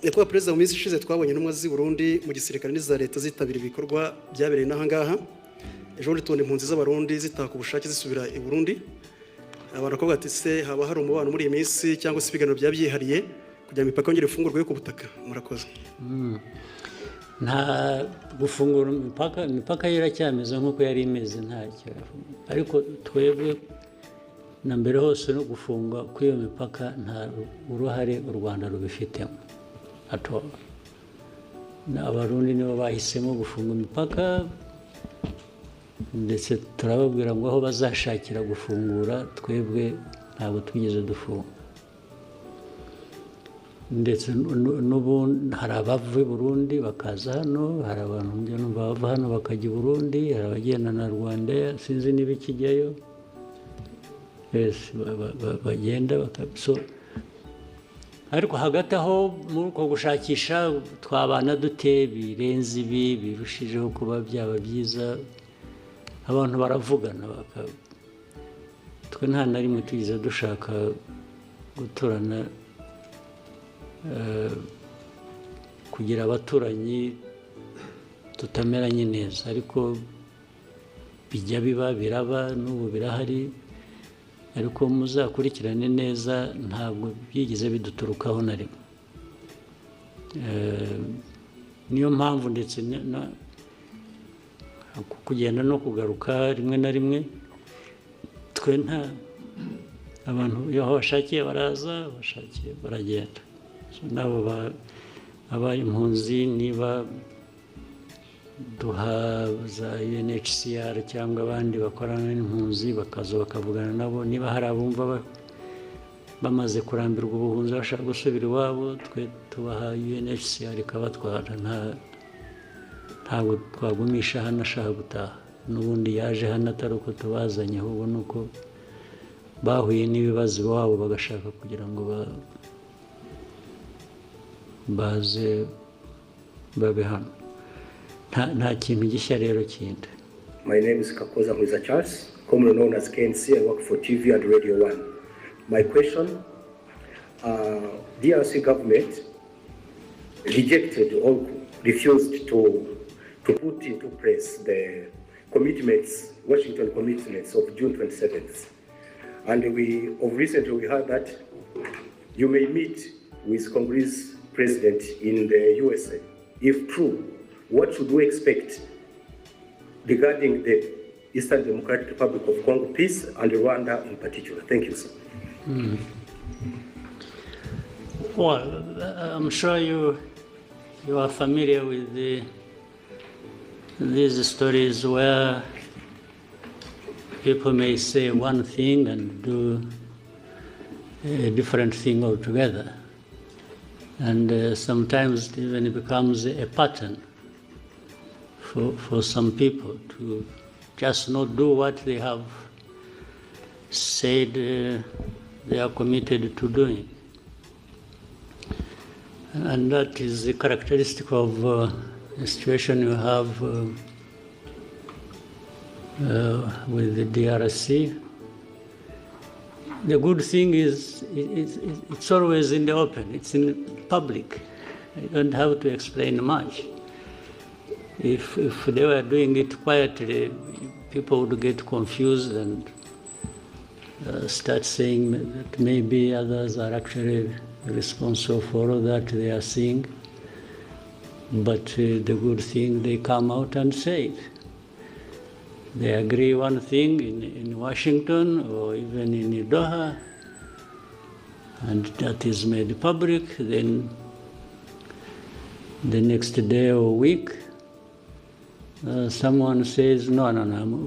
Nyakubahwa Perezida, mu minsi ishize twabonye intumwa z'i Burundi mu gisirikare n'iza leta zitabira ibikorwa byabereye n'aha ngaha. Ejo bundi tubona impunzi z'abarundi zitaha ku bushake zisubira i Burundi. Abantu bakavuga ati se haba hari umubano muri iyi minsi cyangwa se ibiganiro byabyihariye kugira ngo imipaka yongere ifungurwe yo ku butaka? Murakoze. Nta gufungura imipaka iracyameze nk'uko yari imeze ntacyo, ariko twebwe na mbere hose no gufunga kw'iyo mipaka nta uruhare u Rwanda rubifitemo ato. Abarundi nibo bahisemo gufunga imipaka, ndetse turababwira ngo aho bazashakira gufungura, twebwe ntabwo twigeze dufunga. Ndetse n'ubu hari abava i Burundi bakaza hano, hari abantu bava hano bakajya i Burundi, hari abagenda na Rwanda sinzi n'ibikijyayo, bagenda so. Ariko hagati aho muri uko gushakisha twabana dute birenze ibi birushijeho kuba byaba byiza, abantu baravugana, twe nta na rimwe tugize dushaka guturana kugira abaturanyi tutameranye neza, ariko bijya biraba n'ubu birahari, ariko muzakurikirane neza ntabwo byigeze biduturukaho na rimwe. Niyo mpamvu ndetse kugenda no kugaruka rimwe na rimwe, twe nta abantu iyo bashakiye baraza, bashakiye baragenda. Nabo aba impunzi niba duha za UNHCR cyangwa abandi bakorana n'impunzi bakaza bakavugana nabo, niba hari abumva bamaze kurambirwa ubuhunzi bashaka gusubira iwabo, twe tubaha UNHCR ikabatwara. Ntabwo twagumisha hano ashaka gutaha, n'ubundi yaje hano atari uko tubazanye, ahubwo ni uko bahuye n'ibibazo iwabo bagashaka kugira ngo baze babe hano. Nta kintu gishya rero kindi. My name is Kgl&Gitega Charles, commonly known as KNC. I work for TV and Radio 1. My question, the DRC government rejected or refused to put into place the commitments, Washington commitments of June 27th. And recently we heard that you may meet with Congress President in the USA. If true, what should we expect regarding the Eastern Democratic Republic of Congo peace and Rwanda in particular? Thank you, sir. Well, I'm sure you are familiar with these stories where people may say one thing and do a different thing altogether. And sometimes even it becomes a pattern for some people to just not do what they have said they are committed to doing. And that is the characteristic of the situation you have with the DRC. The good thing is it's always in the open, it's in public. You don't have to explain much. If they were doing it quietly, people would get confused and start saying that maybe others are actually responsible for all that they are seeing. But the good thing, they come out and say it. They agree one thing in Washington or even in Doha, and that is made public. Then the next day or week, someone says, no,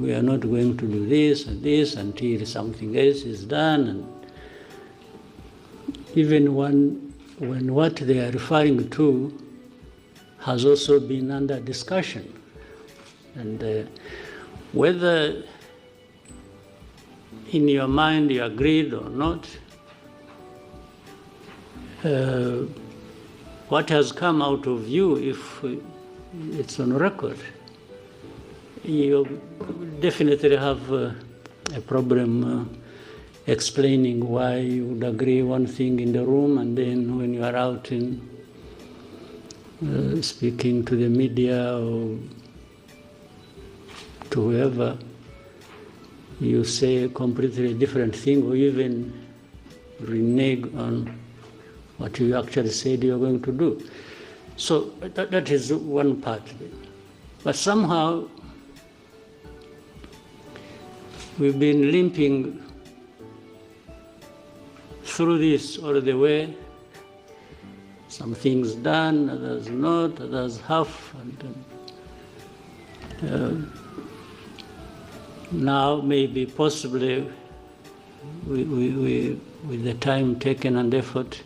we are not going to do this and this until something else is done. And even when what they are referring to has also been under discussion. And whether in your mind you agreed or not, what has come out of you, if it's on record, you definitely have a problem explaining why you would agree one thing in the room, and then when you are out in speaking to the media or to whoever, you say a completely different thing or even renege on what you actually said you're going to do. So that is one part of it. But somehow we've been limping through this all the way. Some things done, others not, others half. And now maybe possibly with the time taken and effort,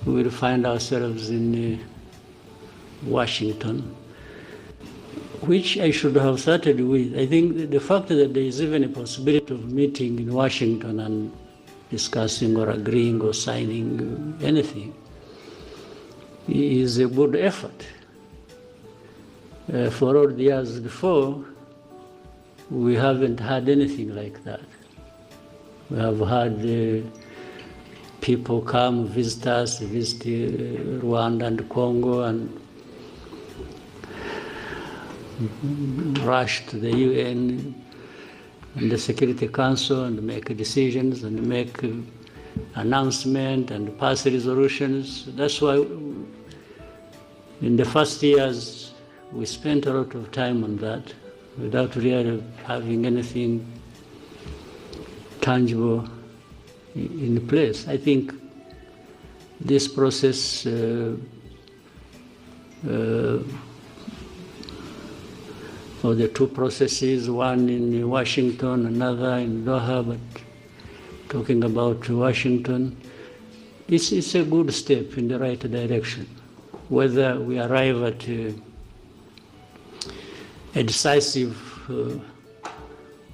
we will find ourselves in Washington, which I should have started with. I think the fact that there is even a possibility of meeting in Washington and discussing or agreeing or signing anything is a good effort. For all the years before, we haven't had anything like that. We have had people come visit us, visit Rwanda and Congo, and rush to the UN and the Security Council and make decisions and make announcements and pass resolutions. That's why in the first years we spent a lot of time on that without really having anything tangible in place. I think this process or the two processes, one in Washington, another in Doha, but talking about Washington, it's a good step in the right direction. Whether we arrive at a decisive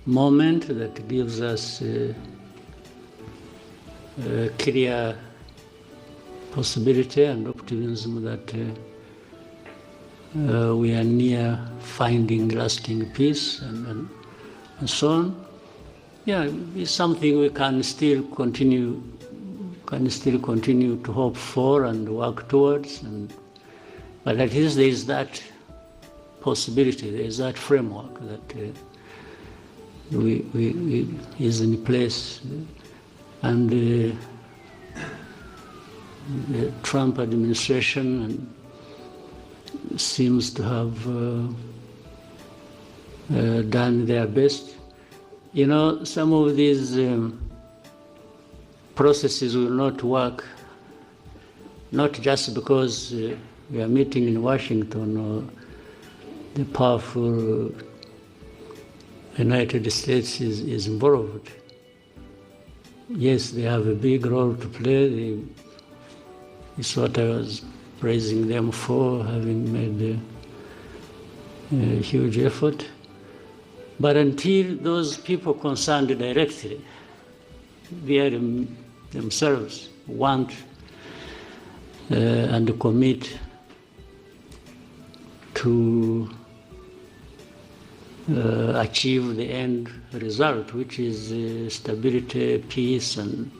moment that gives us a clear possibility and optimism that we are near finding lasting peace and so on. Yeah, it's something we can still continue to hope for and work towards. But at least there is that possibility, there is that framework that we is in place. And the Trump administration seems to have done their best. You know, some of these processes will not work, not just because we are meeting in Washington or the powerful United States is involved. Yes, they have a big role to play. It's what I was praising them for, having made a huge effort. But until those people concerned directly, they themselves want and commit to achieve the end result, which is stability, peace, and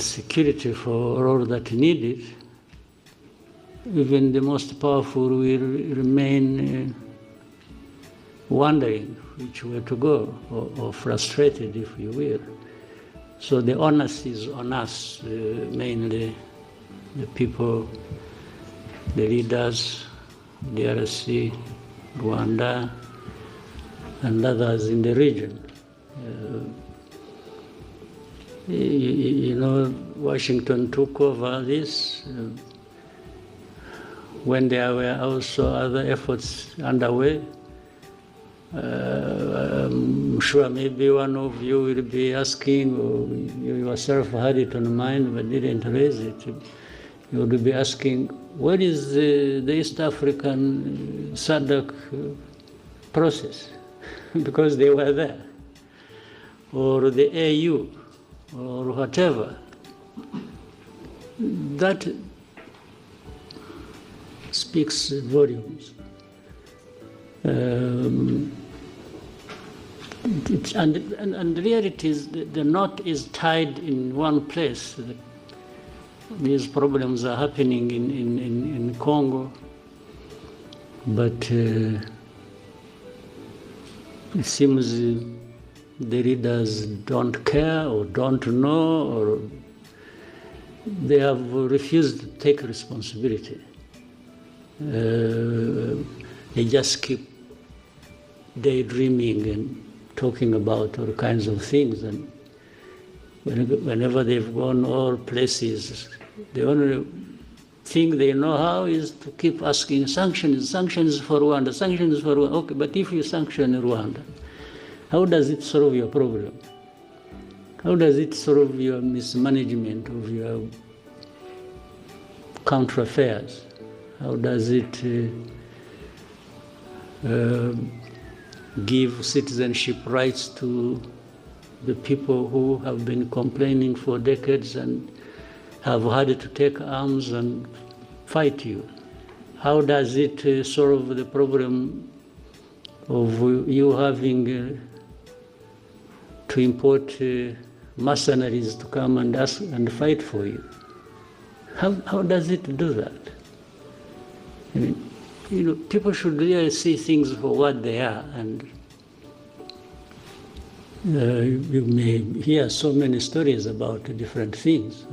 security for all that needed, even the most powerful will remain wondering which way to go, or frustrated, if you will. So the onus is on us, mainly the people, the leaders, the DRC, Rwanda, and others in the region. You know, Washington took over this when there were also other efforts underway. I'm sure maybe one of you will be asking, or you yourself had it on mind but didn't raise it. You would be asking, what is the East African SADC process? Because they were there. Or the AU, or whatever. That speaks volumes. And the reality is the knot is tied in one place. these problems are happening in Congo, but it seems the leaders don't care or don't know, or they have refused to take responsibility. They just keep daydreaming and talking about all kinds of things, and whenever they've gone all places, the only thing they know how is to keep asking sanctions for Rwanda, sanctions for Rwanda. Okay, but if you sanction Rwanda, how does it solve your problem? How does it solve your mismanagement of your country affairs? How does it give citizenship rights to the people who have been complaining for decades and have had to take arms and fight you? How does it solve the problem of you having to import mercenaries to come and ask and fight for you? How does it do that? I mean, people should really see things for what they are, and you may hear so many stories about different things.